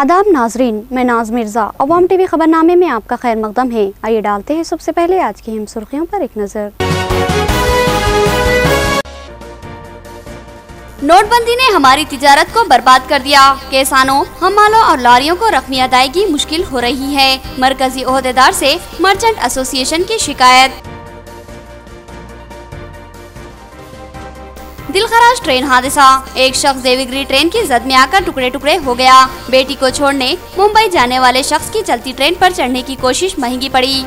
आदाब नाजरीन, मैं नाज मिर्ज़ा। अवाम टीवी खबरनामे में आपका खैर मकदम है। आइए डालते हैं सबसे पहले आज की अहम सुर्खियों पर एक नज़र। नोटबंदी ने हमारी तिजारत को बर्बाद कर दिया। किसानों, हमालों और लारियों को रकमी अदायगी मुश्किल हो रही है। मरकजी ओहदेदार से मर्चेंट एसोसिएशन की शिकायत। दिलखराश ट्रेन हादसा, एक शख्स देवगिरी ट्रेन की जद में आकर टुकड़े टुकड़े हो गया। बेटी को छोड़ने मुंबई जाने वाले शख्स की चलती ट्रेन पर चढ़ने की कोशिश महंगी पड़ी।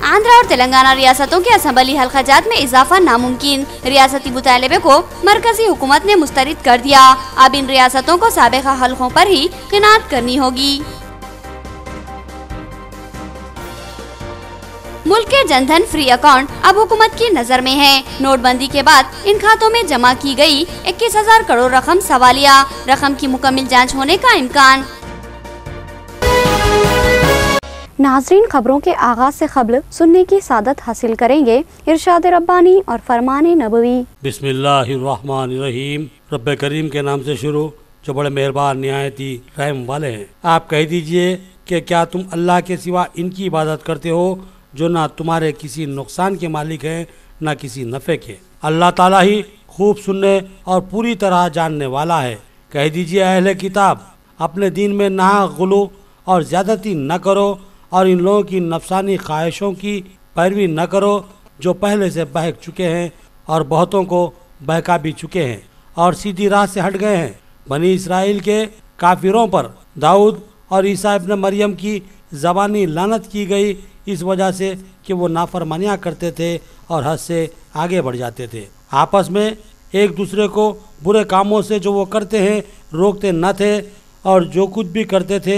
आंध्र और तेलंगाना रियासतों के असम्बली हल्काजात में इजाफा नामुमकिन। रियासती मुतालबे को मरकजी हुकूमत ने मुस्तरद कर दिया। अब इन रियासतों को साबिक़ा हल्कों पर ही क़िनाअत करनी होगी। मुल्क के जनधन फ्री अकाउंट अब हुकूमत की नजर में है। नोटबंदी के बाद इन खातों में जमा की गई 21,000 करोड़ रकम सवालिया, रकम की मुकम्मल जांच होने का इम्कान। नाजरीन, खबरों के आगाज से क़ब्ल सुनने की सादत हासिल करेंगे इरशाद रब्बानी और फरमान नबवी। बिस्मिल्लाहिर्रहमानिर्रहीम। रब्बे करीम के नाम से शुरू, जो बड़े मेहरबान निहायती रहम वाले हैं। आप कह दीजिए कि क्या तुम अल्लाह के सिवा इनकी इबादत करते हो, जो ना तुम्हारे किसी नुकसान के मालिक हैं ना किसी नफ़े के। अल्लाह ताला ही खूब सुनने और पूरी तरह जानने वाला है। कह दीजिए अहले किताब, अपने दीन में नाहक गुलू और ज़्यादती न करो और इन लोगों की नफसानी ख्वाहिशों की पैरवी न करो, जो पहले से बहक चुके हैं और बहुतों को बहका भी चुके हैं और सीधी राह से हट गए हैं। बनी इसराइल के काफिरों पर दाऊद और ईसा इब्न मरियम की ज़बानी लानत की गई, इस वजह से कि वो नाफरमानियाँ करते थे और हद से आगे बढ़ जाते थे। आपस में एक दूसरे को बुरे कामों से जो वो करते हैं रोकते न थे, और जो कुछ भी करते थे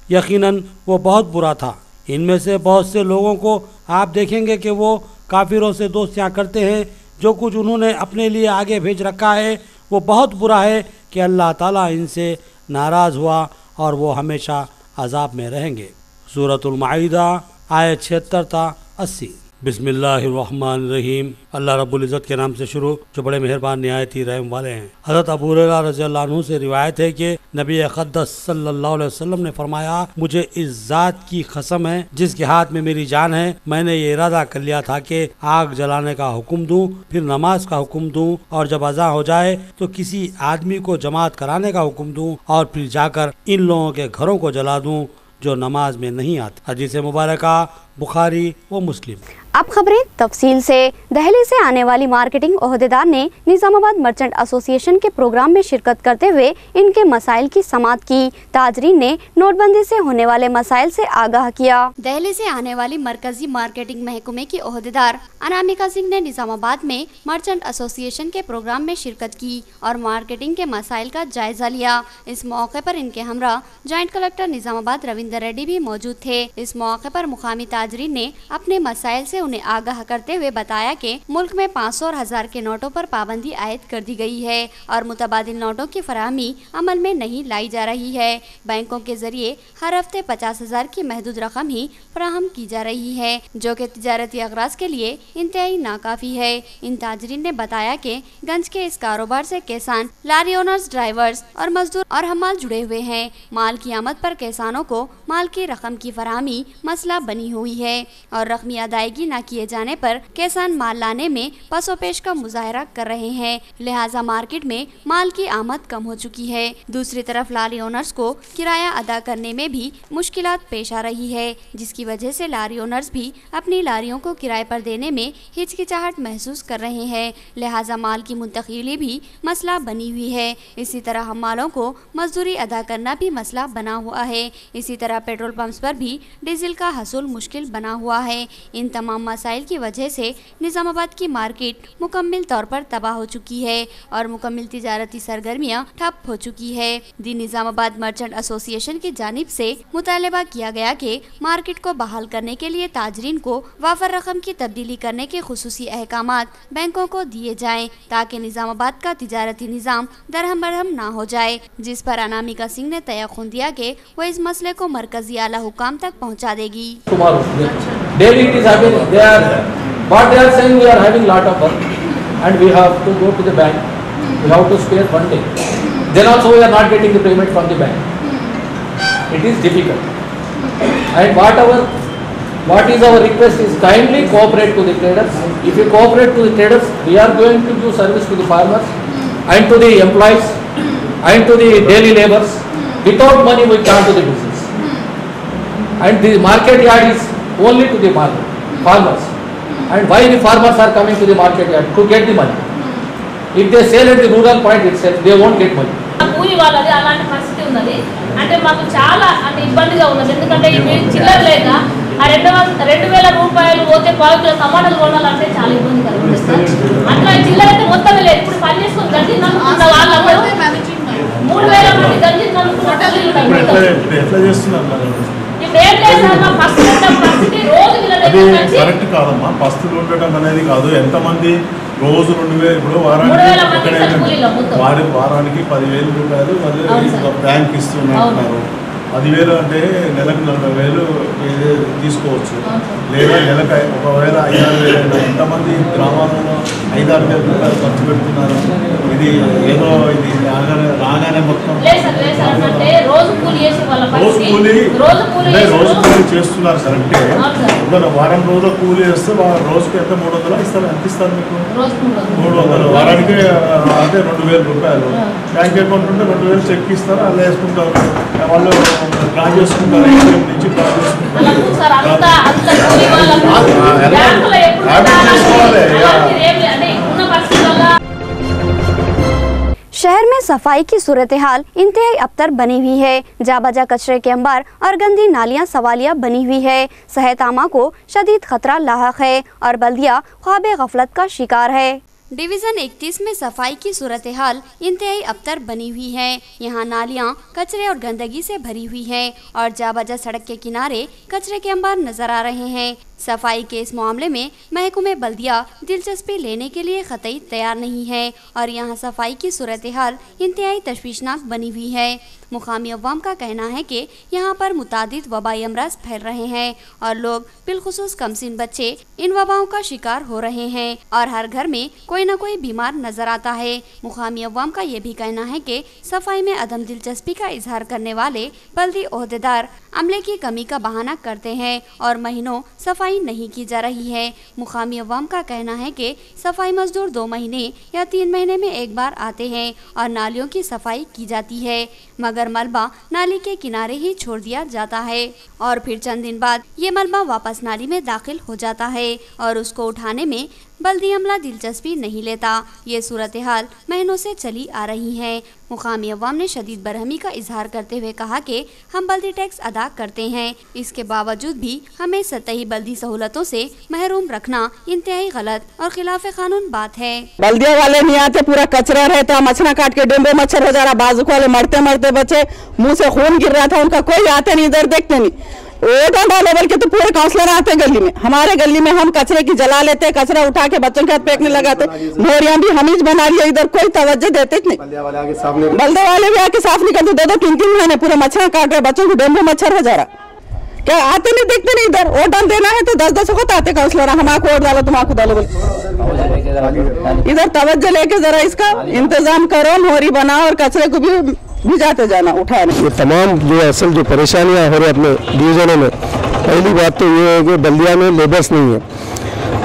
यकीनन वो बहुत बुरा था। इनमें से बहुत से लोगों को आप देखेंगे कि वो काफिरों से दोस्तियाँ करते हैं। जो कुछ उन्होंने अपने लिए आगे भेज रखा है वो बहुत बुरा है कि अल्लाह ताला इनसे नाराज़ हुआ और वो हमेशा अजाब में रहेंगे। सूरतुल माइदा आयत 76 था 80। बिस्मिल्लाहिर्रहमानिर्रहीम। अल्लाह रब्बुल इज़्ज़त के नाम से शुरू, जो बड़े मेहरबान निहायती रहम वाले हैं। हज़रत अबू हुरैरा रज़ियल्लाहु अन्हु से रिवायत है कि नबी अक़दस सल्लल्लाहु अलैहि वसल्लम ने फरमाया, मुझे इस ज़ात की कसम है जिसके हाथ में मेरी जान है, मैंने ये इरादा कर लिया था कि आग जलाने का हुक्म दूँ, फिर नमाज का हुक्म दूँ, और जब अज़ां हो जाए तो किसी आदमी को जमात कराने का हुक्म दूँ, और फिर जाकर इन लोगों के घरों को जला दूँ जो नमाज में नहीं आते। हदीस मुबारका बुखारी व मुस्लिम। अब खबरें तफसील से। दिल्ली से आने वाली मार्केटिंग ओहदेदार ने निजामाबाद मर्चेंट एसोसिएशन के प्रोग्राम में शिरकत करते हुए इनके मसाइल की समाअत की। ताजरीन ने नोटबंदी से होने वाले मसाइल से आगाह किया। दिल्ली से आने वाली मरकजी मार्केटिंग महकमे की ओहदेदार अनामिका सिंह ने निजामाबाद में मर्चेंट एसोसिएशन के प्रोग्राम में शिरकत की और मार्केटिंग के मसाइल का जायजा लिया। इस मौके पर इनके हमरा जॉइंट कलेक्टर निजामाबाद रविंदर रेड्डी भी मौजूद थे। इस मौके पर मुकामी ताजरीन ने अपने मसाइल से उन्हें आगाह करते हुए बताया कि मुल्क में 500 और 1000 के नोटों पर पाबंदी आयद कर दी गई है और मुतबादिल नोटों की फराहमी अमल में नहीं लाई जा रही है। बैंकों के जरिए हर हफ्ते 50,000 की महदूद रकम ही फराहम की जा रही है, जो कि तिजारती अगराज के लिए इंतहाई नाकाफी है। इन ताजरीन ने बताया कि गंज के इस कारोबार से किसान, लारी ओनर्स, ड्राइवर्स और मजदूर और हमाल जुड़े हुए हैं। माल की आमद पर किसानों को माल की रकम की फराहमी मसला बनी हुई है और रकमी अदायगी न किए जाने पर किसान माल लाने में पसोपेश का मुजाहरा कर रहे हैं, लिहाजा मार्केट में माल की आमद कम हो चुकी है। दूसरी तरफ लारी ओनर्स को किराया अदा करने में भी मुश्किलात पेश आ रही है, जिसकी वजह से लारी ओनर्स भी अपनी लारियों को किराए पर देने में हिचकिचाहट महसूस कर रहे हैं, लिहाजा माल की मुंतकिली भी मसला बनी हुई है। इसी तरह हम मालों को मजदूरी अदा करना भी मसला बना हुआ है। इसी तरह पेट्रोल पंप्स पर भी डीजल का हसूल मुश्किल बना हुआ है। इन तमाम मसाइल की वजह से निजामाबाद की मार्केट मुकम्मल तौर पर तबाह हो चुकी है और मुकम्मल तिजारती सरगर्मियां ठप हो चुकी है। दी निजामाबाद मर्चेंट एसोसिएशन की जानिब से मुतालबा किया गया कि मार्केट को बहाल करने के लिए ताजरीन को वाफर रकम की तब्दीली करने के खुसूसी अहकामात बैंकों को दिए जाएं, ताकि निजामाबाद का तिजारती निज़ाम दरहम बरहम ना हो जाए, जिस पर अनामिका सिंह ने तयक़ुन दिया कि वो इस मसले को मरकजी आला हुकाम तक पहुँचा देगी। Daily it is happening. What they are saying, we are having lot of work and we have to go to the bank. We have to spare one day. then also we are not getting the payment from the bank. It is difficult. And what is our request is kindly cooperate to the traders. If you cooperate to the traders, we are going to do service to the farmers and to the employees and to the daily laborers. Without money we can't do the business. And the market yard is only to the farmers. And why the farmers are coming to the market yard? To get the money. If they sell at the rural point itself, they won't get money. కూలి వాళ్ళది అలాంటి పరిస్థితి ఉన్నది. అంటే మాకు చాలా అంటే ఇబ్బందిగా ఉన్నది. ఎందుకంటే చిల్లర లేక ఆ 2,000 రూపాయలు పోతే పావు కిలో టమాటాలు కొనాలంటే చాలా ఇబ్బందికరంగా ఉంది సార్. అట్లా చిల్లర అయితే మొత్తమే లేదు. ఇప్పుడు పని చేసుకుని గంజి నమ్ముకున్న వాళ్ళందరూ 3,000 మంది గంజి నమ్ముకున్నట్టు ఎట్లా చేస్తున్నారు? ఇప్పుడు ఏం లేదు సార్, మా ఫస్ట్ పరిస్థితి రోజు కరెక్ట్ కాదమ్మా. పస్తులు ఉండటం అనేది కాదు. ఎంతమంది రోజు 2,000 ఇప్పుడు వారానికి 10,000 రూపాయలు మళ్ళీ బ్యాంక్ ఇస్తున్నారు. 10,000 అంటే నెలకు 40,000 తీసుకోవచ్చు. లేదా నెలకు ఒకవేళ 5,000 ఎంతమంది గ్రామాలలో 5,000 రూపాయలు ఖర్చు పెడుతున్నారు. ఇది ఏదో ఇది రాగానే మొత్తం రోజు కూలీ చేస్తున్నారు సార్. అంటే వారం రోజుల కూలీ వేస్తే రోజుకి ఎంత 300 ఇస్తారు. ఎంత ఇస్తారు మీకు? 300. వారానికి అంటే 2,000 రూపాయలు. బ్యాంక్ అకౌంట్ ఉంటే 2,000 చెక్ ఇస్తారు. అలా వేసుకుంటారు. వాళ్ళు డ్రా చేసుకుంటారు. నుంచి డ్రా शहर में सफाई की सूरत हाल इंतहाई अबतर बनी हुई है। जाबाजा कचरे के अंबार और गंदी नालियां सवालिया बनी हुई है। सेहत आमा को शदीद खतरा लाहक है और बल्दिया ख्वाब गफलत का शिकार है। डिवीज़न 31 में सफाई की सूरत हाल इंतहाई अबतर बनी हुई है। यहाँ नालियाँ कचरे और गंदगी से भरी हुई है और जाबाजा सड़क के किनारे कचरे के अंबार नजर आ रहे हैं। सफाई के इस मामले में महकमे बल्दिया दिलचस्पी लेने के लिए कतई तैयार नहीं है और यहाँ सफाई की सूरत हाल इंतहाई तशवीशनाक बनी हुई है। मुकामी अवाम का कहना है कि यहाँ पर मुतादिद वबाई अमराज फैल रहे हैं और लोग बिलखुसूस कमसिन बच्चे इन वबाओं का शिकार हो रहे हैं और हर घर में कोई न कोई बीमार नजर आता है। मुकामी अवाम का ये भी कहना है कि सफाई में अदम दिलचस्पी का इजहार करने वाले बल्दी ओहदेदार अमले की कमी का बहाना करते हैं और महीनों सफाई नहीं की जा रही है। मुकामी अवाम का कहना है कि सफाई मजदूर 2 महीने या 3 महीने में एक बार आते हैं और नालियों की सफाई की जाती है, मगर मलबा नाली के किनारे ही छोड़ दिया जाता है और फिर चंद दिन बाद ये मलबा वापस नाली में दाखिल हो जाता है और उसको उठाने में बल्दी अमला दिलचस्पी नहीं लेता। ये सूरत हाल महीनों से चली आ रही है। मुकामी अवाम ने शदीद बरहमी का इजहार करते हुए कहा कि हम बल्दी टैक्स अदा करते हैं, इसके बावजूद भी हमें सतही बल्दी सहूलतों से महरूम रखना इंतहाई गलत और खिलाफ कानून बात है। बल्दिया वाले नहीं आते, पूरा कचरा रहता, मछला काट के डेंगू मच्छर हो जा रहा, बाजुक वाले मरते मरते बच्चे मुँह से खून गिर रहा था, उनका कोई आते नहीं, इधर देखते नहीं। ओटा लेवल के तो पूरे काउंसलर आते गली में, हमारे गली में हम कचरे की जला लेते, कचरा उठा के बच्चों के हाथ फेंकने लगाते, मोरियां भी हम ही बना लिया, इधर कोई तवज्जो देते नहीं। बल्दे वाले भी आके साफ नहीं करते, 2-3 महीने पूरे मच्छर काट रहे, बच्चों को डेंगू मच्छर हो जा रहा। क्या आते नहीं, देखते नहीं, इधर वोट देना है तो 10-10 वक्त आते काउंसलर, हमारे वोट डालो तुम आपको डालो, इधर तवज्जो लेके जरा इसका इंतजाम करो, मोरी बनाओ और कचरे को भी जाते जाना उठाने। ये तमाम जो असल जो परेशानियां हो रही अपने डिवीजनों में, पहली बात तो ये है कि बल्दिया में लेबर्स नहीं है।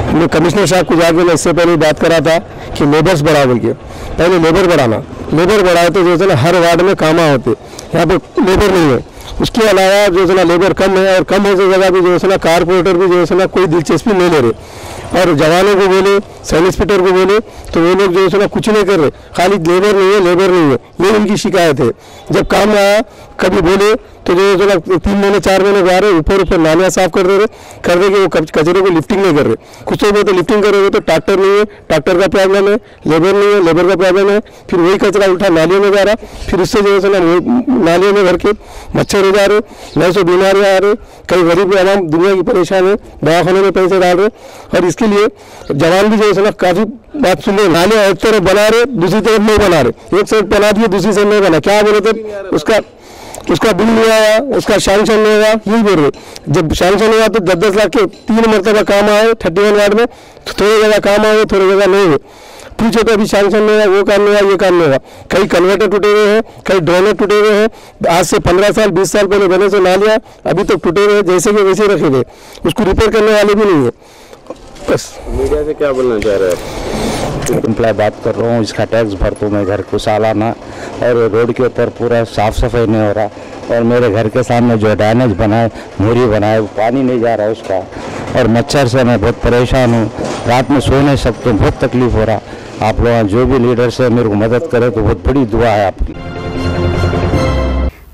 हमने कमिश्नर साहब को जाकर मैं इससे पहले बात करा था कि लेबर्स बढ़ा बोल के, पहले लेबर बढ़ाना, लेबर बढ़ाए तो जो है ना हर वार्ड में काम होते, यहाँ पर लेबर नहीं है। उसके अलावा जो है ना लेबर कम है और कम होने की जगह भी जो है ना कारपोरेटर भी जो है ना कोई दिलचस्पी नहीं ले रहे और जवानों को बोले, सब इंस्पेक्टर को बोले तो वो लोग जो है ना कुछ नहीं कर रहे, खाली लेबर नहीं है, लेबर नहीं है, ये उनकी शिकायत है। जब काम आया कभी बोले तो जो है ना 3 महीने 4 महीने आ रहे, ऊपर नालियाँ साफ कर रहे, कि वो कचरे को लिफ्टिंग नहीं कर रहे। कुछ तो बोलते लिफ्टिंग कर रहे तो ट्रैक्टर नहीं है, ट्रैक्टर का प्रॉब्लम है, लेबर नहीं है, लेबर का प्रॉब्लम है, फिर वही कचरा उठा नालियों में जा रहा, फिर उससे जो है ना नालियों में भर के मच्छर हो जा रहे, नए से बीमारियाँ आ रहे, कई गरीब आवाम दुनिया की परेशान है, दवाखाने में पैसे डाल रहे और इसके लिए जवान भी जो है ना काफ़ी बात सुन रहे। नालियाँ एक तरफ बना रहे, दूसरी तरफ नहीं बना रहे, एक साइड बना दिए, दूसरी साइड नहीं बना, क्या बोले थे उसका बिल नहीं आया, उसका सैंक्शन नहीं हुआ, यही बोल रहे। जब सैंक्शन हुआ तो 10-10 लाख के 3 मरतबा काम आए 31 वार्ड में, तो थोड़ी जगह काम आए, थोड़ी जगह नहीं हुए। पूछो तो अभी सैंक्शन नहीं है, वो काम नहीं है, ये काम नहीं है। कई कन्वर्टर टूटे हुए हैं, कई ड्रेनेज टूटे हुए हैं, आज से 15 साल 20 साल पहले बने से नालियाँ अभी तक टूटे हुए हैं, जैसे कि वैसे रखे थे, उसको रिपेयर करने वाले भी नहीं है। बस मीडिया से क्या बोलना चाह रहे हैं? एम्प्लॉय बात कर रहा हूँ, इसका टैक्स भरता हूँ मैं घर को सालाना, और रोड के ऊपर पूरा साफ सफाई नहीं हो रहा, और मेरे घर के सामने जो ड्रेनेज बनाए, मोरी बनाए, वो पानी नहीं जा रहा उसका, और मच्छर से मैं बहुत परेशान हूँ, रात में सो नहीं सकते, बहुत तकलीफ हो रहा। आप लोग जो भी लीडर्स है मेरे को मदद करे तो बहुत बड़ी दुआ है आपकी।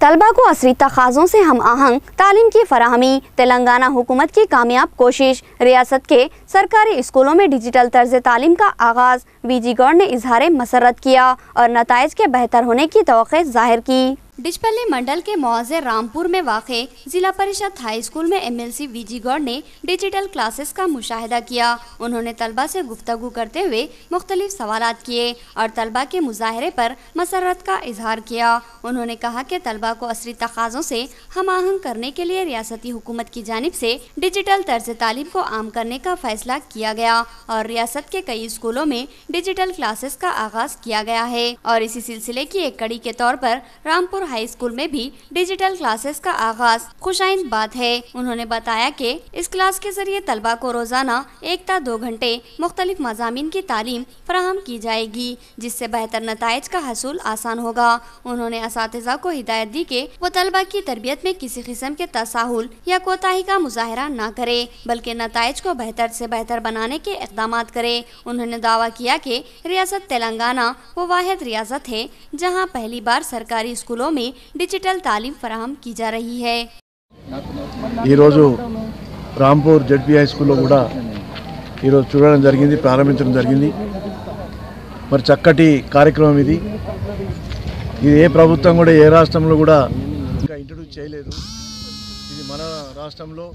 तलबा को असरी तकाज़ों से हम आहंग तालीम की फराहमी, तेलंगाना हुकूमत की कामयाब कोशिश। रियासत के सरकारी स्कूलों में डिजिटल तर्ज तालीम का आगाज़। वीजी गौड़ ने इजहार मसरत किया और नताइज के बेहतर होने की तवक्को जाहिर की। डिचपल्ली मंडल के मौजे रामपुर में वाक़े जिला परिषद हाई स्कूल में MLC वीजी गौड़ ने डिजिटल क्लासेस का मुशाहिदा किया। उन्होंने तलबा से गुफ्तगू करते हुए मुख्तलिफ सवालात किए और तलबा के मुजाहरे पर मसरत का इजहार किया। उन्होंने कहा कि तलबा को असरी तकाज़ों से हम आहंग करने के लिए रियासती हुकूमत की जानिब से डिजिटल तर्ज तालीम को आम करने का फैसला किया गया और रियासत के कई स्कूलों में डिजिटल क्लासेस का आगाज किया गया है और इसी सिलसिले की एक कड़ी के तौर पर रामपुर हाई स्कूल में भी डिजिटल क्लासेस का आगाज खुशाइंद बात है। उन्होंने बताया कि इस क्लास के जरिए तलबा को रोजाना 1 ता 2 घंटे मुख्तलिफ मज़ामीन की तालीम फराहम की जाएगी, जिससे बेहतर नताइज का हसूल आसान होगा। उन्होंने असातिज़ा को हिदायत दी कि वो तलबा की तरबियत में किसी किस्म के तसाहुल या कोताही का मुजाहरा न करे, बल्कि नताइज को बेहतर से बेहतर बनाने के इक़दामात करे। उन्होंने दावा किया कि रियासत तेलंगाना वो वाहिद रियासत है जहाँ पहली बार सरकारी स्कूलों में डिजिटल तालीम फराहम की जा रही है। రాంపూర్ జెడ్పీ హై స్కూల్లో కూడా ఈరోజు చూడడం జరిగింది, ప్రారంభించడం జరిగింది. మరి చక్కటి కార్యక్రమం ఇది. ఇది ఏ ప్రభుత్వం కూడా ఏ రాష్ట్రంలో కూడా ఇంకా ఇంట్రడ్యూస్ చేయలేదు. ఇది మన రాష్ట్రంలో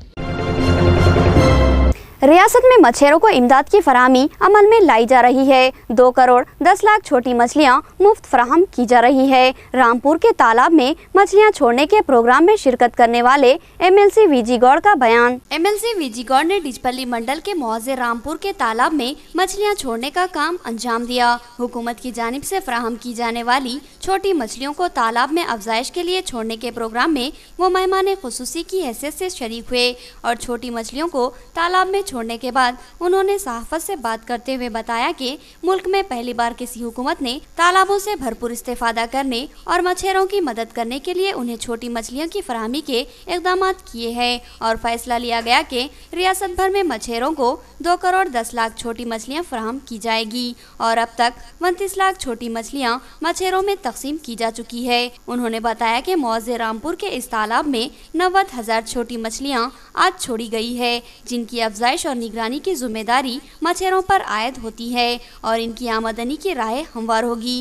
रियासत में मछेरों को इमदाद की फराहमी अमल में लाई जा रही है। 2 करोड़ 10 लाख छोटी मछलियां मुफ्त फराहम की जा रही है। रामपुर के तालाब में मछलियां छोड़ने के प्रोग्राम में शिरकत करने वाले MLC वीजी गौड़ का बयान। MLC वीजी गौड़ ने डिचपल्ली मंडल के मौजे रामपुर के तालाब में मछलियां छोड़ने का काम अंजाम दिया। हुकूमत की जानिब से फराहम की जाने वाली छोटी मछलियों को तालाब में अफजाइश के लिए छोड़ने के प्रोग्राम में वो मेहमान खुसूसी की हैसियत से शरीक हुए और छोटी मछलियों को तालाब में छोड़ने के बाद उन्होंने सहाफत से बात करते हुए बताया कि मुल्क में पहली बार किसी हुकूमत ने तालाबों से भरपूर इस्तेफादा करने और मछेरों की मदद करने के लिए उन्हें छोटी मछलियों की फराहमी के इक़दामात किए हैं और फैसला लिया गया कि रियासत भर में मछेरों को 2 करोड़ 10 लाख छोटी मछलियाँ फराहम की जाएगी और अब तक 29 लाख छोटी मछलियाँ मछेरों में तकसीम की जा चुकी है। उन्होंने बताया कि मौजे रामपुर के इस तालाब में 90,000 छोटी मछलियाँ आज छोड़ी गई है, जिनकी अफजाइश और निगरानी की जिम्मेदारी मछेरों पर आयद होती है और इनकी आमदनी की राह हमवार होगी।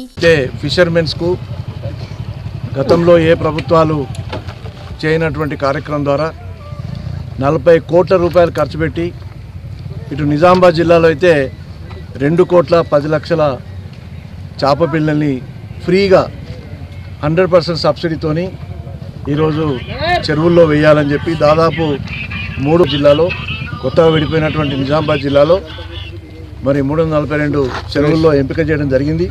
ఫిషర్మెన్స్ కు గతంలో ఏ ప్రభుత్వాలు చేయనటువంటి కార్యక్రమం ద్వారా 40 కోట్ల రూపాయలు ఖర్చు పెట్టి ఇటు నిజామాబాద్ జిల్లాలో అయితే 2 కోట్ల 10 లక్షల చేప పిల్లల్ని ఫ్రీగా 100% సబ్సిడీతోని ఈరోజు చెరువుల్లో వేయాలని చెప్పి దాదాపు 3 జిల్లాలో కొత్తగా విడిపోయినటువంటి నిజామాబాద్ జిల్లాలో మరి 342 చెరువుల్లో ఎంపిక చేయడం జరిగింది।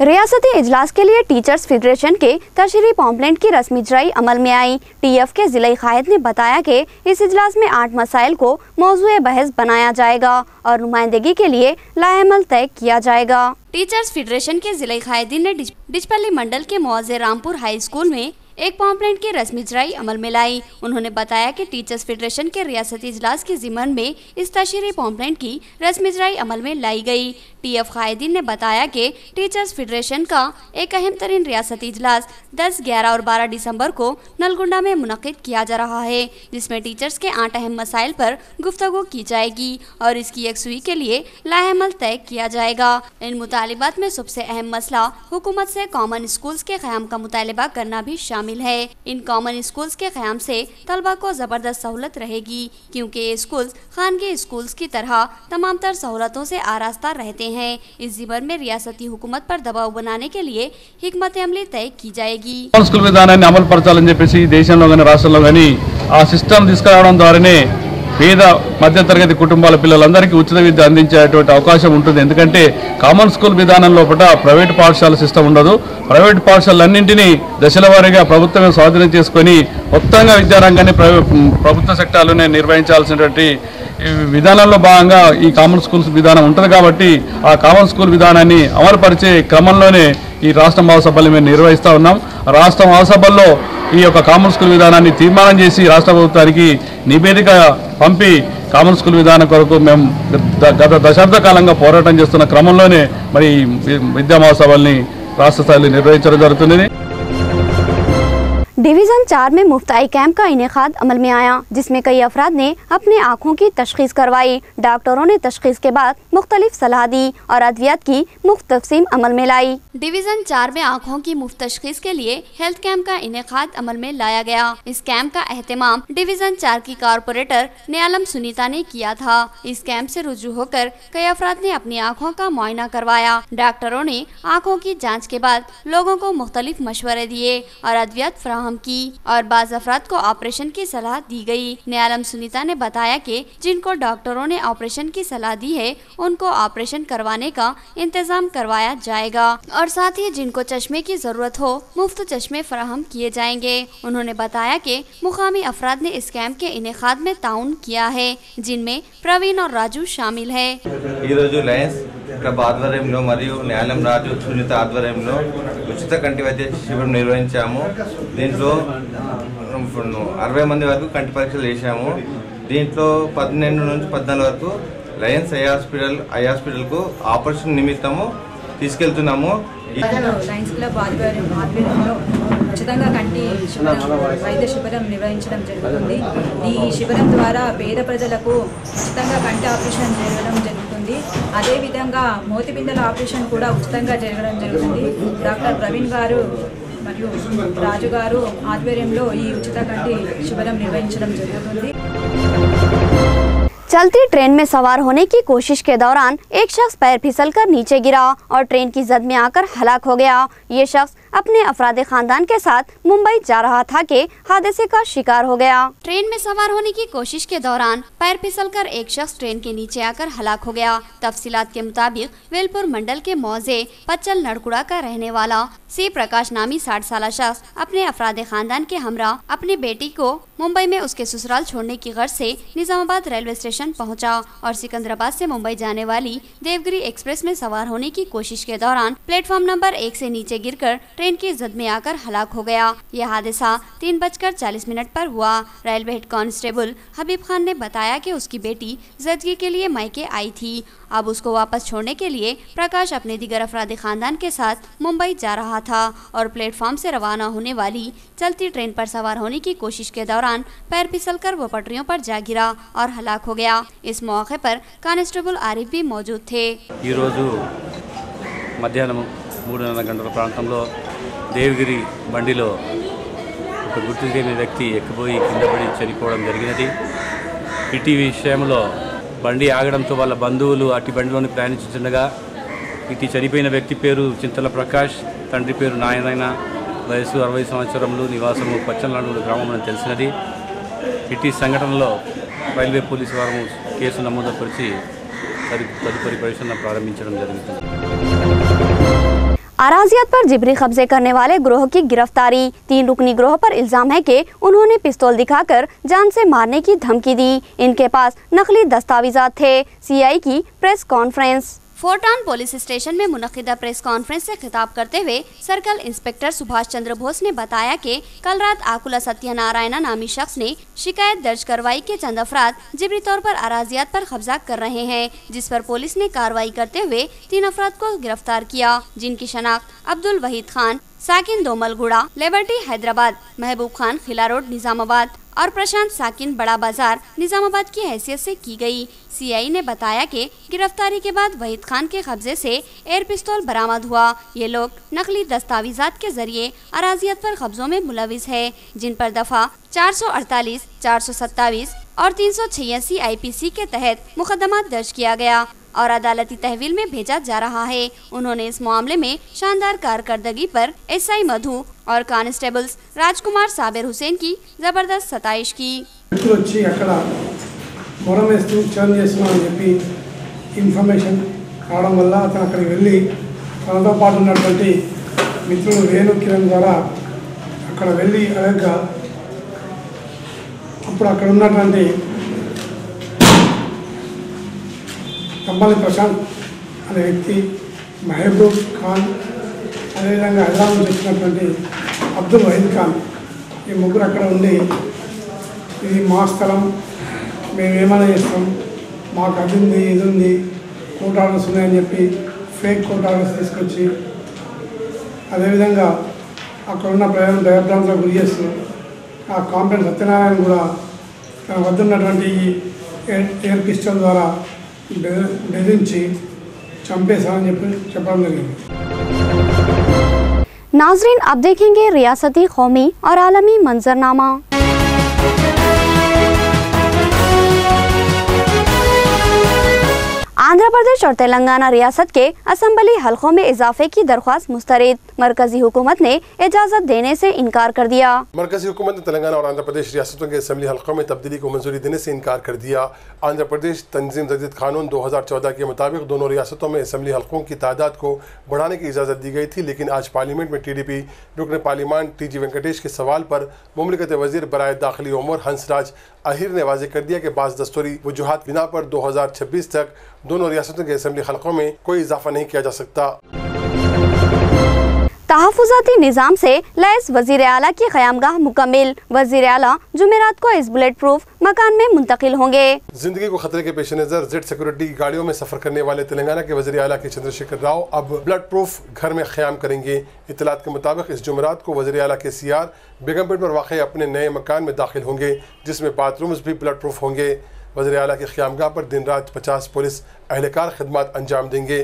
रियासती इजलास के लिए टीचर्स फेडरेशन के तशरीह पॉम्पलेट की रस्मी इजराई अमल में आई। TF के जिला कायद ने बताया कि इस इजलास में 8 मसाइल को मौजूए बहस बनाया जाएगा और नुमाइंदगी के लिए लाएमल तय किया जाएगा। टीचर्स फेडरेशन के जिला कायदीन ने डिचपल्ली मंडल के मौजे रामपुर हाई स्कूल में एक पॉम्पलेट की रस्मी इजराई अमल में लाई। उन्होंने बताया कि टीचर्स फेडरेशन के रियासती इजलास के ज़िमन में इस तशरीह पॉम्पलेट की रस्मी इजराई अमल में लाई गई। TF कायदीन ने बताया कि टीचर्स फेडरेशन का एक अहम तरीन रियासती इजलास 10, 11 और 12 दिसंबर को नलगुंडा में मुनक़िद किया जा रहा है, जिसमें टीचर्स के 8 अहम मसाइल पर गुफ्तगू की जाएगी और इसकी यकसुई के लिए लाएमल तय किया जाएगा। इन मुतालिबात में सबसे अहम मसला हुकूमत से कॉमन स्कूल्स के क़याम का मुतालबा करना भी शामिल है। इन कॉमन स्कूल्स के क़याम से तलबा को ज़बरदस्त सहूलत रहेगी, क्योंकि ये स्कूल्स खानगी स्कूल्स की तरह तमाम तर सहूलतों से आरास्ता रहते हैं। इस ज़िमन में रियासती हुकूमत पर दबाव बनाने के लिए हिकमत अमली तय की जाएगी। స్కూల్ విధానాన్ని అమలు పరచాలని చెప్పేసి దేశంలో గాని రాష్ట్రంలో గాని ఆ సిస్టమ్ తీసుకురావడం ద్వారానే పేద మధ్యతరగతి కుటుంబాల పిల్లలందరికీ ఉచిత విద్య అందించేటువంటి అవకాశం ఉంటుంది. ఎందుకంటే కామన్ స్కూల్ విధానం లోపల ప్రైవేట్ పాఠశాల సిస్టమ్ ఉండదు. ప్రైవేట్ పాఠశాలన్నింటినీ దశల వారీగా ప్రభుత్వమే స్వాధీనం చేసుకొని మొత్తంగా విద్యారంగాన్ని ప్రభుత్వ సెక్టార్లోనే నిర్వహించాల్సినటువంటి విధానంలో భాగంగా ఈ కామన్ స్కూల్స్ విధానం ఉంటుంది. కాబట్టి ఆ కామన్ స్కూల్ విధానాన్ని అమలుపరిచే క్రమంలోనే ఈ రాష్ట్ర మహాసభలు మేము నిర్వహిస్తూ ఉన్నాం. రాష్ట్ర మహాసభల్లో ఈ యొక్క కామన్ స్కూల్ విధానాన్ని తీర్మానం చేసి రాష్ట్ర ప్రభుత్వానికి నివేదిక పంపి కామన్ స్కూల్ విధానం కొరకు మేము గత దశాబ్ద కాలంగా పోరాటం చేస్తున్న క్రమంలోనే మరి విద్యా మహాసభల్ని రాష్ట్ర స్థాయిలో నిర్వహించడం జరుగుతుంది. डिवीज़न 4 में मुफ्त आई कैंप का इनेकाद अमल में आया, जिसमें कई अफराद ने अपने आँखों की तशखीस करवाई। डॉक्टरों ने तशखीस के बाद मुख्तलिफ सलाह दी और अद्वियात की मुफ्त तकसीम अमल में लाई। डिवीज़न 4 में आँखों की मुफ्त तशखीस के लिए हेल्थ कैंप का इनेकाद अमल में लाया गया। इस कैंप का एहतमाम डिवीज़न 4 की कारपोरेटर न्यालम सुनीता ने किया था। इस कैंप से रुजू होकर कई अफराद ने अपनी आँखों का मुआयना करवाया। डॉक्टरों ने आँखों की जाँच के बाद लोगों को मुख्तलिफ मशवरे दिए और अद्वियात फराहम की और बाज़ अफराद को ऑपरेशन की सलाह दी गई। न्यालम सुनीता ने बताया कि जिनको डॉक्टरों ने ऑपरेशन की सलाह दी है उनको ऑपरेशन करवाने का इंतजाम करवाया जाएगा और साथ ही जिनको चश्मे की जरूरत हो मुफ्त चश्मे फराहम किए जाएंगे। उन्होंने बताया कि मुकामी अफराद ने इस कैंप के इनेकाद में ताउन किया है, जिनमें प्रवीण और राजू शामिल है। క్లబ్ ఆధ్వర్యంలో మరియు న్యాలం రాజు సునీత ఆధ్వర్యంలో ఉచిత కంటి వైద్య శిబిరం నిర్వహించాము. దీంట్లో 60 మంది వరకు కంటి పరీక్షలు చేశాము. దీంట్లో 12 నుంచి 14 వరకు లయన్స్ ఐ హాస్పిటల్కు ఆపరేషన్ నిమిత్తము తీసుకెళ్తున్నాము. లయన్స్ క్లబ్ ఆధ్వర్యంలో ఉచితంగా కంటి వైద్య శిబిరం నిర్వహించడం జరుగుతుంది. ఈ శిబిరం ద్వారా పేద ప్రజలకు ఉచితంగా కంటి ఆపరేషన్ జరగడం జరుగుతుంది. అదేవిధంగా మోతిబిందల ఆపరేషన్ కూడా ఉచితంగా జరగడం జరుగుతుంది. డాక్టర్ ప్రవీణ్ గారు మరియు రాజు గారు ఆధ్వర్యంలో ఈ ఉచిత కంటి శిబిరం నిర్వహించడం జరుగుతుంది. चलती ट्रेन में सवार होने की कोशिश के दौरान एक शख्स पैर फिसलकर नीचे गिरा और ट्रेन की जद में आकर हलाक हो गया। ये शख्स अपने अफराद खानदान के साथ मुंबई जा रहा था कि हादसे का शिकार हो गया। ट्रेन में सवार होने की कोशिश के दौरान पैर फिसलकर एक शख्स ट्रेन के नीचे आकर हलाक हो गया। तफसीलात के मुताबिक वेलपुर मंडल के मौजे पच्चल नड़कुड़ा का रहने वाला सी प्रकाश नामी 60 साल शख्स अपने अफराद खानदान के हमरा अपनी बेटी को मुंबई में उसके ससुराल छोड़ने की गर्ज से निजामाबाद रेलवे स्टेशन पहुंचा और सिकंदराबाद से मुंबई जाने वाली देवगिरी एक्सप्रेस में सवार होने की कोशिश के दौरान प्लेटफॉर्म नंबर 1 से नीचे गिरकर ट्रेन की जद में आकर हलाक हो गया। यह हादसा 3:40 पर हुआ। रेलवे हेड कांस्टेबल हबीब खान ने बताया कि उसकी बेटी जदगी के लिए मायके आई थी। अब उसको वापस छोड़ने के लिए प्रकाश अपने दीगर अफराद खानदान के साथ मुंबई जा रहा था और प्लेटफॉर्म से रवाना होने वाली चलती ट्रेन पर सवार होने की कोशिश के दौरान पैर फिसलकर वो पटरियों पर जा गिरा और हलाक हो गया। इस मौके पर कांस्टेबल आरिफ भी मौजूद थे। మధ్యాహ్నం 3:30 గంటల ప్రాంతంలో దేవగిరి బండిలో ఒక గుర్తు తెలియని వ్యక్తి ఎక్కిపోయి కింద పడి చనిపోవడం జరిగినది. ఇటీ విషయంలో బండి ఆగడంతో వాళ్ళ బంధువులు అటు బండిలోని ప్రయాణించుండగా ఇటు చనిపోయిన వ్యక్తి పేరు చింతల ప్రకాష్, తండ్రి పేరు నాయనైన, వయసు 60 సంవత్సరములు, నివాసము పచ్చలనాడు గ్రామం అని తెలిసినది. ఇటీ సంఘటనలో రైల్వే పోలీసు వారు కేసు నమోదుపరిచి తదుపరి పరిశీలన ప్రారంభించడం జరుగుతుంది. अराजियत पर जिबरी कब्जे करने वाले गिरोह की गिरफ्तारी। 3 रुकनी गिरोह पर इल्जाम है कि उन्होंने पिस्तौल दिखाकर जान से मारने की धमकी दी। इनके पास नकली दस्तावेजात थे। सीआई की प्रेस कॉन्फ्रेंस। फोर्टान पुलिस स्टेशन में मुनक्किदा प्रेस कॉन्फ्रेंस से खिताब करते हुए सर्कल इंस्पेक्टर सुभाष चंद्र बोस ने बताया कि कल रात आकुला सत्यनारायण नामी शख्स ने शिकायत दर्ज करवाई कि चंद अफराद जिबरी तौर पर अराजियात पर कब्जा कर रहे हैं, जिस पर पुलिस ने कार्रवाई करते हुए 3 अफराद को गिरफ्तार किया, जिनकी शनाख्त अब्दुल वहीद खान साकिन दोमलगुड़ा लिबर्टी हैदराबाद, महबूब खान खिला रोड निजामाबाद और प्रशांत साकिन बड़ा बाजार निजामाबाद की हैसियत से की गई। सीआई ने बताया कि गिरफ्तारी के बाद वहीद खान के कब्जे से एयर पिस्तौल बरामद हुआ। ये लोग नकली दस्तावेजात के जरिए अराजियत पर कब्जों में मुलविस है, जिन पर दफा 448, 427 और 386 IPC के तहत मुकदमा दर्ज किया गया और अदालती तहवील में भेजा जा रहा है। उन्होंने इस मामले में शानदार कारकर्दगी पर SI मधु और कांस्टेबल्स राजकुमार साबिर हुसैन की जबरदस्त सताइश की। మొరం వేస్తూ చర్న్ చేస్తున్నామని చెప్పి ఇన్ఫర్మేషన్ రావడం వల్ల అతను అక్కడికి వెళ్ళి తనతో పాటు ఉన్నటువంటి మిత్రులు వేణు కిరణ్ ద్వారా అక్కడ వెళ్ళి అడగగా అప్పుడు అక్కడ ఉన్నటువంటి కంపల్లి ప్రశాంత్ అనే వ్యక్తి, మహబూబ్ ఖాన్, అదేవిధంగా హైదరాబాద్ నుంచి వచ్చినటువంటి అబ్దుల్ వహీద్ ఖాన్, ఈ ముగ్గురు అక్కడ ఉండి ఇది మా స్థలం, మేము ఏమైనా చేస్తాం, మాకు అది ఉంది ఇది ఉంది, కోర్టు ఆర్డర్స్ ఉన్నాయని చెప్పి ఫేక్ కోర్టు ఆర్డర్స్ తీసుకొచ్చి అదేవిధంగా అక్కడ ఉన్న ప్రజలను భయభ్రాంతులకు గురి చేస్తున్నారు. ఆ కాంప్లైంట్ సత్యనారాయణ కూడా తన వద్ద ఉన్నటువంటి ఎయిర్ పిస్టల్ ద్వారా బెదిరించి చంపేశారని చెప్పడం జరిగింది. नाजरीन, अब देखेंगे रियासती, कौमी और आलमी मंजरनामा। आंध्र प्रदेश और तेलंगाना रियासत के असम्बली हलकों में इजाफे की दरख्वास्त मुस्तरद, मरकजी हुकूमत ने इजाज़त देने से इनकार कर दिया। मरकजी हुकूमत ने तेलंगाना और आंध्र प्रदेश रियासतों के असम्बली हलकों में तब्दीली को मंजूरी देने से इनकार कर दिया। आंध्र प्रदेश तंजीम जदीद कानून 2014 के मुताबिक दोनों रियासतों में असम्बली हलकों की तादाद को बढ़ाने की इजाज़त दी गई थी, लेकिन आज पार्लियामेंट में TDP रुकन पार्लियामान TG वेंकटेश के सवाल पर मुमलिकत वज़ीर बराए दाखिली उमर हंसराज अहिर ने वाज़ेह कर दिया कि बाज़ दस्तूरी वजूहात बिना पर 2026 तक दोनों रियासतों के असम्बली हलकों में कोई इजाफा नहीं किया जा सकता। तहफ़्फ़ुज़ाती निज़ाम से लैस वज़ीर आला की क़यामगाह मुकम्मिल, वज़ीर आला जुमेरात को इस बुलेट प्रूफ मकान में मुंतकिल होंगे। जिंदगी को खतरे के पेश नज़र जेड सिक्योरिटी गाड़ियों में सफ़र करने वाले तेलंगाना के वज़ीर आला के चंद्रशेखर राव अब बुलेट प्रूफ घर में क़याम करेंगे। इत्तलात के मुताबिक इस जुमेरात को वज़ीर आला के CR बेगमपेट पर वाक़ अपने नए मकान में दाखिल होंगे, जिसमें बाथरूम्स भी बुलेट प्रूफ होंगे। वज़ीर आला की क़यामगाह पर दिन रात 50 पुलिस अहलकार खिदमत अंजाम देंगे।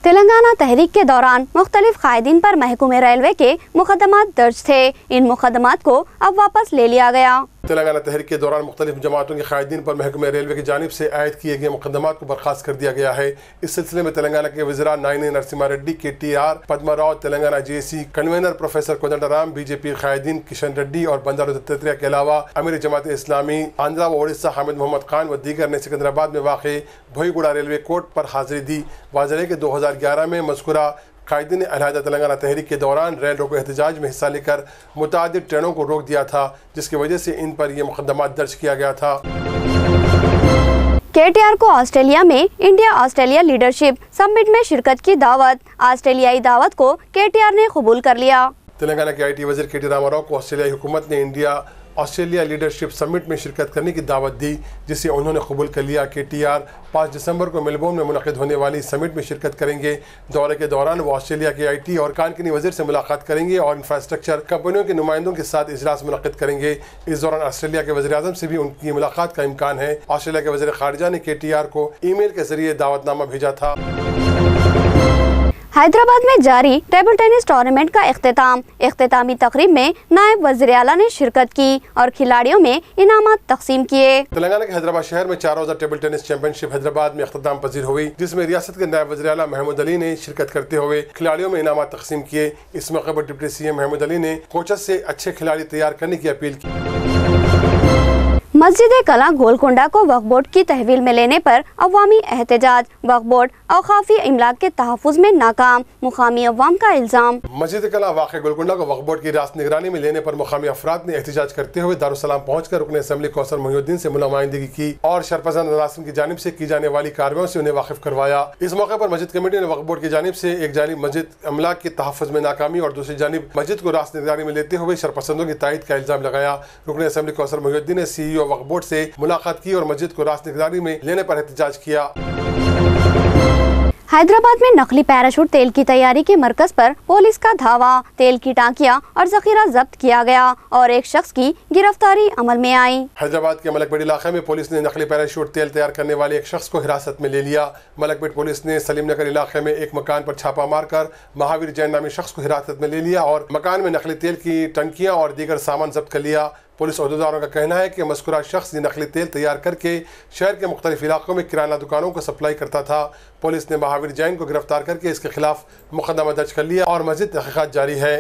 तेलंगाना तहरीक के दौरान मुख्तलिफ कायदीन पर महकूमे रेलवे के मुकदमात दर्ज थे। इन मुकदमात को अब वापस ले लिया गया। तेलंगाना तहरीक के दौरान मुख्तलिफ जमातों के कायदीन पर महकमे रेलवे की जानिब से आयद किए गए मुकदमात को बर्खास्त कर दिया गया है। इस सिलसिले में तेलंगाना के वज़ीरा Nayini Narasimha Reddy, KTR Padma Rao, Telangana JC convener professor Kodandaram, BJP कायदीन किशन रेड्डी और बंदारू दत्तात्रेय के अलावा अमीर जमात इस्लामी आंध्रा व उड़ीसा हामिद मोहम्मद खान व दीगर ने सिकंदराबाद में वाक़ भोईगुड़ा रेलवे कोर्ट पर हाजिरी दी। वाज़ेह है कि 2011 में मज़कूरा कायदीन ने अलहदा तेलंगाना तहरीक के दौरान रेल रोको एहतजाज में हिस्सा लेकर मुतादिद ट्रेनों को रोक दिया था, जिसकी वजह से इन पर यह मुकदमा दर्ज किया गया था। KTR को ऑस्ट्रेलिया में इंडिया ऑस्ट्रेलिया लीडरशिप समिट में शिरकत की दावत, ऑस्ट्रेलियाई दावत को KTR ने कबूल कर लिया। तेलंगाना के IT वज़ीर KT रामाराव को ऑस्ट्रेलियाई हुकूमत ने इंडिया ऑस्ट्रेलिया लीडरशिप समिट में शिरकत करने की दावत दी, जिसे उन्होंने कबूल कर लिया। KTR 5 दिसंबर को मेलबोर्न में मुनक़िद होने वाली समिट में शिरकत करेंगे। दौरे के दौरान वो ऑस्ट्रेलिया के IT और कानूनी वज़ीर से मुलाकात करेंगे और इंफ्रास्ट्रक्चर कंपनियों के नुमाइंदों के साथ इजलास मुनक़िद करेंगे। इस दौरान ऑस्ट्रेलिया के वज़ीर आज़म से भी उनकी मुलाकात का इम्कान है। ऑस्ट्रेलिया के वज़ीर ख़ारिजा ने KTR को ईमेल के जरिए दावतनामा भेजा था। हैदराबाद में जारी टेबल टेनिस टूर्नामेंट का इख्तितामी तकरीब में नायब वज़ीर आला ने शिरकत की और खिलाड़ियों में इनामात तकसीम किए। तेलंगाना के हैदराबाद शहर में 4 रोज़ा टेबल टेनिस चैंपियनशिप हैदराबाद में इख्तिताम पजीर हुई, जिसमें रियासत के नायब वज़ीर आला महमूद अली ने शिरकत करते हुए खिलाड़ियों में इनामात तकसीम किए। इस मौके पर डिप्टी CM महमूद अली ने कोचेस से अच्छे खिलाड़ी तैयार करने की अपील की। मस्जिद कला गोलकोंडा को वक्फ बोर्ड की तहवील में लेने पर अवामी एहतजाज, वक्फ बोर्ड औकाफी इमलाक के तहफ़्फ़ुज़ में नाकाम, मुकामी अवाम का इल्ज़ाम। मस्जिद कला वाक़ गोलकोंडा को वक्फ बोर्ड की रास्त निगरानी में लेने पर मुकामी अफराद ने एहतजाज करते हुए दारुस्सलाम पहुंचकर रुकन असम्बली कौसर मोहिउद्दीन से नुमाइंदगी की और शरपसंद अनासिर की जानिब से की जाने वाली कार्रवाइयों से उन्हें वाकिफ करवाया। इस मौके पर मस्जिद कमेटी ने वक्फ बोर्ड की जानिब से एक जानिब मस्जिद अमलाक के तहफ़्फ़ुज़ में नाकामी और दूसरी जानिब मस्जिद को रास्त निगरानी में लेते हुए शरपसंदों की तायद का इल्ज़ाम लगाया। रुकन असम्बली कौसर मोहिउद्दीन ने CEO वक्फ बोर्ड से मुलाकात की और मस्जिद को रास्त निगरानी में लेने पर एहतजाज किया। हैदराबाद में नकली पैराशूट तेल की तैयारी के मरकज पर पुलिस का धावा, तेल की टांकियां और जखीरा जब्त किया गया और एक शख्स की गिरफ्तारी अमल में आई। हैदराबाद के मलकपेट इलाके में पुलिस ने नकली पैराशूट तेल तैयार करने वाले एक शख्स को हिरासत में ले लिया। मलकपेट पुलिस ने सलीम नगर इलाके में एक मकान पर छापा मारकर महावीर जैन नामी शख्स को हिरासत में ले लिया और मकान में नकली तेल की टंकियां और दीगर सामान जब्त कर लिया। पुलिस अहदेदारों का कहना है कि मज़कूरा शख्स ये नकली तेल तैयार करके शहर के मुख्तलिफ इलाकों में किराना दुकानों को सप्लाई करता था। पुलिस ने महावीर जैन को गिरफ्तार करके इसके खिलाफ मुकदमा दर्ज कर लिया और मज़ीद तहक़ीक़ात जारी है।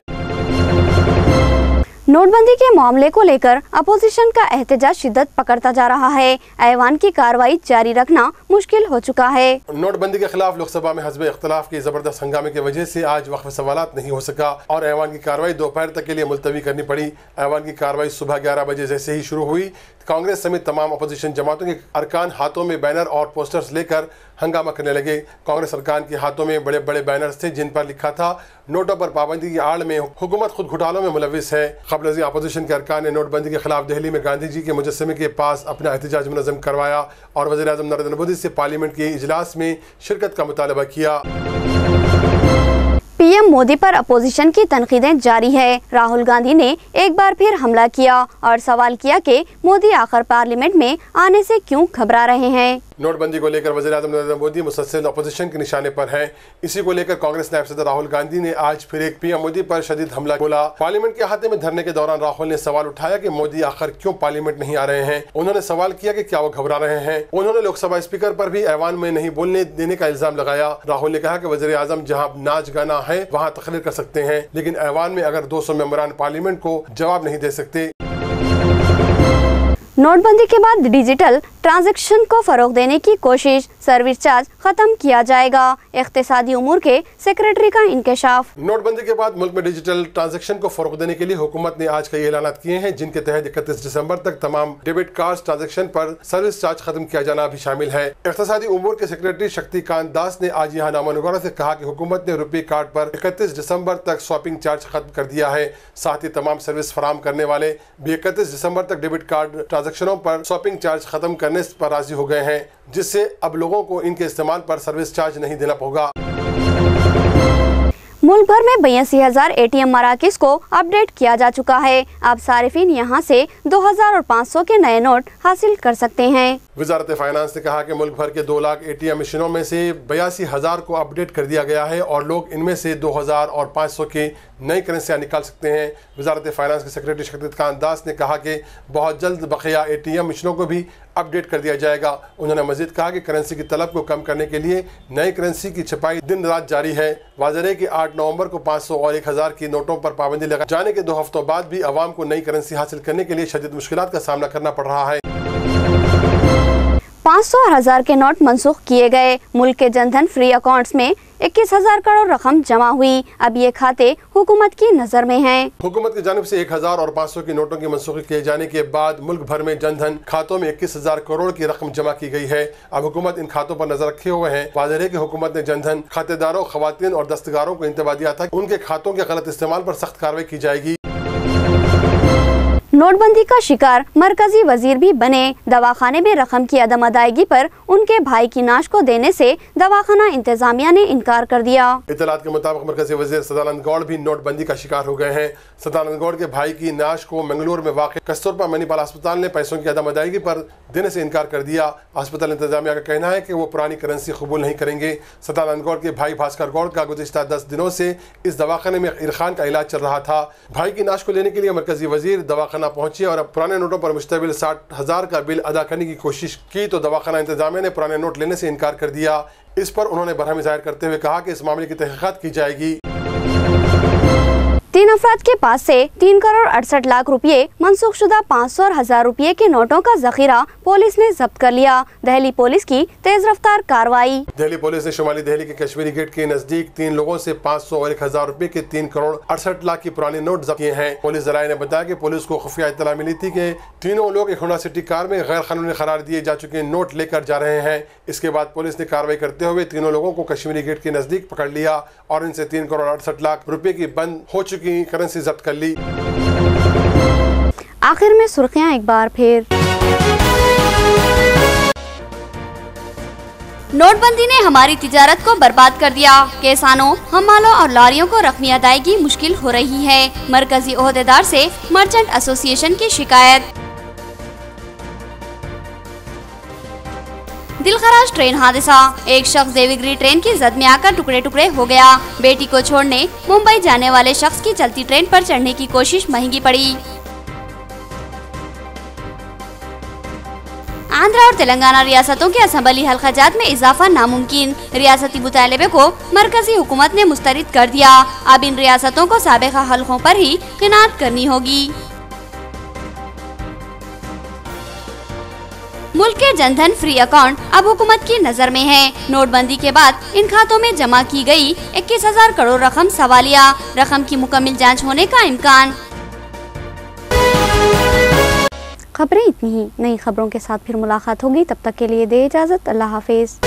नोटबंदी के मामले को लेकर अपोजिशन का एहतजाज शिद्दत पकड़ता जा रहा है। ऐवान की कार्रवाई जारी रखना मुश्किल हो चुका है। नोटबंदी के खिलाफ लोकसभा में हस्ब इख्तलाफ के जबरदस्त हंगामे की वजह से आज वक्फ सवालात नहीं हो सका और ऐवान की कार्रवाई दोपहर तक के लिए मुलतवी करनी पड़ी। ऐवान की कार्रवाई सुबह 11 बजे जैसे ही शुरू हुई, कांग्रेस समेत तमाम अपोजिशन जमातों के अरकान हाथों में बैनर और पोस्टर्स लेकर हंगामा करने लगे। कांग्रेस अरकान के हाथों में बड़े बड़े बैनर्स थे जिन पर लिखा था नोटों पर पाबंदी की आड़ में हुकूमत खुद घोटालों में मुलविस है। क़ब्ल अपोजिशन के अरकान ने नोटबंदी के खिलाफ दिल्ली में गांधी जी के मुजस्समे के पास अपना एहतजाज मुनज़्ज़म करवाया और वज़ीर-ए-आज़म नरेंद्र मोदी से पार्लियामेंट के इजलास में शिरकत का मुतालबा किया। पीएम मोदी पर अपोजिशन की तनकीदें जारी है। राहुल गांधी ने एक बार फिर हमला किया और सवाल किया कि मोदी आखिर पार्लियामेंट में आने से क्यों घबरा रहे हैं। नोटबंदी को लेकर वज़ीर-ए-आज़म नरेंद्र मोदी मुसलसल अपोजिशन के निशाने पर हैं। इसी को लेकर कांग्रेस नायब सदर राहुल गांधी ने आज फिर एक पीएम मोदी पर शदीद हमला बोला। पार्लियामेंट के अहाते में धरने के दौरान राहुल ने सवाल उठाया कि मोदी आखिर क्यों पार्लियामेंट नहीं आ रहे हैं। उन्होंने सवाल किया कि क्या वो घबरा रहे हैं। उन्होंने लोकसभा स्पीकर पर भी ऐवान में नहीं बोलने देने का इल्जाम लगाया। राहुल ने कहा कि वज़ीर-ए-आज़म जहां नाच गाना है वहां तकरीर कर सकते हैं, लेकिन ऐवान में अगर 200 मेंबरान पार्लियामेंट को जवाब नहीं दे सकते। नोटबंदी के बाद डिजिटल ट्रांजैक्शन को फरोग देने की कोशिश, सर्विस चार्ज खत्म किया जाएगा। इख्तिसादी उमूर के सेक्रेटरी का इंकशाफ। नोटबंदी के बाद मुल्क में डिजिटल ट्रांजैक्शन को फरोग देने के लिए हुकूमत ने आज कई ऐलान किए हैं, जिनके तहत 31 दिसंबर तक तमाम डेबिट कार्ड ट्रांजैक्शन पर सर्विस चार्ज खत्म किया जाना भी शामिल है। इख्तिसादी उमूर के सेक्रेटरी शक्तिकांत दास ने आज यहाँ नामानुगारा से कहा कि हुकूमत ने रुपये कार्ड पर 31 दिसंबर तक शॉपिंग चार्ज खत्म कर दिया है। साथ ही तमाम सर्विस फराम करने वाले भी 31 दिसंबर तक डेबिट कार्ड ट्रांजैक्शनों पर शॉपिंग चार्ज खत्म करने पर राजी हो गए हैं, जिससे अब लोगों को इनके इस्तेमाल पर सर्विस चार्ज नहीं देना होगा। मुल्क भर में 82,000 ATM मराकिज को अपडेट किया जा चुका है। अब सारिफिन यहां से 2,000 और 500 के नए नोट हासिल कर सकते हैं। वजारत फाइनेंस ने कहा कि मुल्क भर के 2 लाख ATM मशीनों में से 82,000 को अपडेट कर दिया गया है और लोग इनमें से 2,000 और 500 की नई करेंसियाँ निकाल सकते हैं। वजारत फाइनेंस के सेक्रेटरी शक्तिकांत दास ने कहा कि बहुत जल्द बकिया ATM मशीनों को भी अपडेट कर दिया जाएगा। उन्होंने मजीद कहा कि करेंसी की तलब को कम करने के लिए नई करेंसी की छपाई दिन रात जारी है। वाज़ेह है कि 8 नवंबर को 500 और 1,000 की नोटों पर पाबंदी लगाए जाने के 2 हफ्तों बाद भी अवाम को नई करेंसी हासिल करने के लिए शदीद मुश्किलात का सामना करना पड़ रहा है। 500 और 1000 के नोट मनसूख किए गए। मुल्क के जनधन फ्री अकाउंट्स में 21,000 करोड़ रकम जमा हुई। अब ये खाते हुकूमत की नजर में हैं। हुकूमत की जानिब से 1,000 और 500 की नोटों की मनसूखी किए जाने के बाद मुल्क भर में जनधन खातों में 21,000 करोड़ की रकम जमा की गई है। अब हुकूमत इन खातों पर नजर रखे हुए है। वाज़ेह है कि हुकूमत ने जनधन खातेदारों, खवातीन और दस्तकारों को इंतबाह दिया था, उनके खातों के गलत इस्तेमाल पर सख्त कार्रवाई की जाएगी। नोटबंदी का शिकार मरकजी वजीर भी बने। दवाखाने में रकम की अदम अदायगी पर उनके भाई की नाश को देने से दवाखाना इंतजामिया ने इनकार कर दिया। इतलात के मुताबिक मरकजी वजीर सदानंद गौड़ भी नोटबंदी का शिकार हो गए हैं। सदानंद गौड़ के भाई की नाश को मंगलूर में वाक़ कस्तूरबा मणिपाल अस्पताल ने पैसों की अदम अदायगी पर देने से इनकार कर दिया। अस्पताल इंतजामिया का कहना है कि वो पुरानी करेंसी कबूल नहीं करेंगे। सदानंद गौड़ के भाई भास्कर गौड़ का गुज़िश्ता 10 दिनों से इस दवाखाने में इरखान का इलाज चल रहा था। भाई की नाश को लेने के लिए मरकजी वजीर दवाखाना पहुंचे और पुराने नोटों पर मुश्तमिल 60,000 का बिल अदा करने की कोशिश की तो दवाखाना इंतजामिया ने पुराने नोट लेने से इनकार कर दिया। इस पर उन्होंने बरहमी जाहिर करते हुए कहा कि इस मामले की तहकीकात की जाएगी। 3 अफराद के पास से 3 करोड़ 68 लाख रुपए मनसूख शुदा 500 और 1000 रुपए के नोटों का जखीरा पुलिस ने जब्त कर लिया। दिल्ली पुलिस की तेज रफ्तार कार्रवाई। दिल्ली पुलिस ने शुमाली दिल्ली के कश्मीरी गेट के नजदीक 3 लोगों से 500 और 1,000 रुपए के 3 करोड़ 68 लाख की पुराने नोट जब्त किए हैं। पुलिस जराये ने बताया कि पुलिस को खुफिया इत्तला मिली थी कि तीनों लोग एक होंडा सिटी कार में गैर कानूनी करार दिए जा चुके नोट लेकर जा रहे हैं। इसके बाद पुलिस ने कार्रवाई करते हुए तीनों लोगों को कश्मीरी गेट के नजदीक पकड़ लिया और इनसे 3 करोड़ 68 लाख रुपए की बंद हो चुकी करेंसी जब्त कर ली। आखिर में सुर्खियां एक बार फिर। नोटबंदी ने हमारी तिजारत को बर्बाद कर दिया। किसानों, हमालों और लारियों को रकमी अदायगी मुश्किल हो रही है। मरकजी ओहदेदार से मर्चेंट एसोसिएशन की शिकायत। दिलखराज ट्रेन हादसा, एक शख्स देवगिरी ट्रेन की जद में आकर टुकड़े टुकड़े हो गया। बेटी को छोड़ने मुंबई जाने वाले शख्स की चलती ट्रेन पर चढ़ने की कोशिश महंगी पड़ी। आंध्र और तेलंगाना रियासतों के असम्बली हल्काजात में इजाफा नामुमकिन। रियासती मुतालबे को मरकजी हुकूमत ने मुस्तरद कर दिया। अब इन रियासतों को साबिका हल्कों पर ही किनात करनी होगी। मुल्क के जनधन फ्री अकाउंट अब हुकूमत की नजर में है। नोटबंदी के बाद इन खातों में जमा की गई 21,000 करोड़ रकम सवालिया। रकम की मुकम्मल जांच होने का इम्कान। खबरें इतनी ही। नई खबरों के साथ फिर मुलाकात होगी। तब तक के लिए दे इजाजत। अल्लाह हाफिज।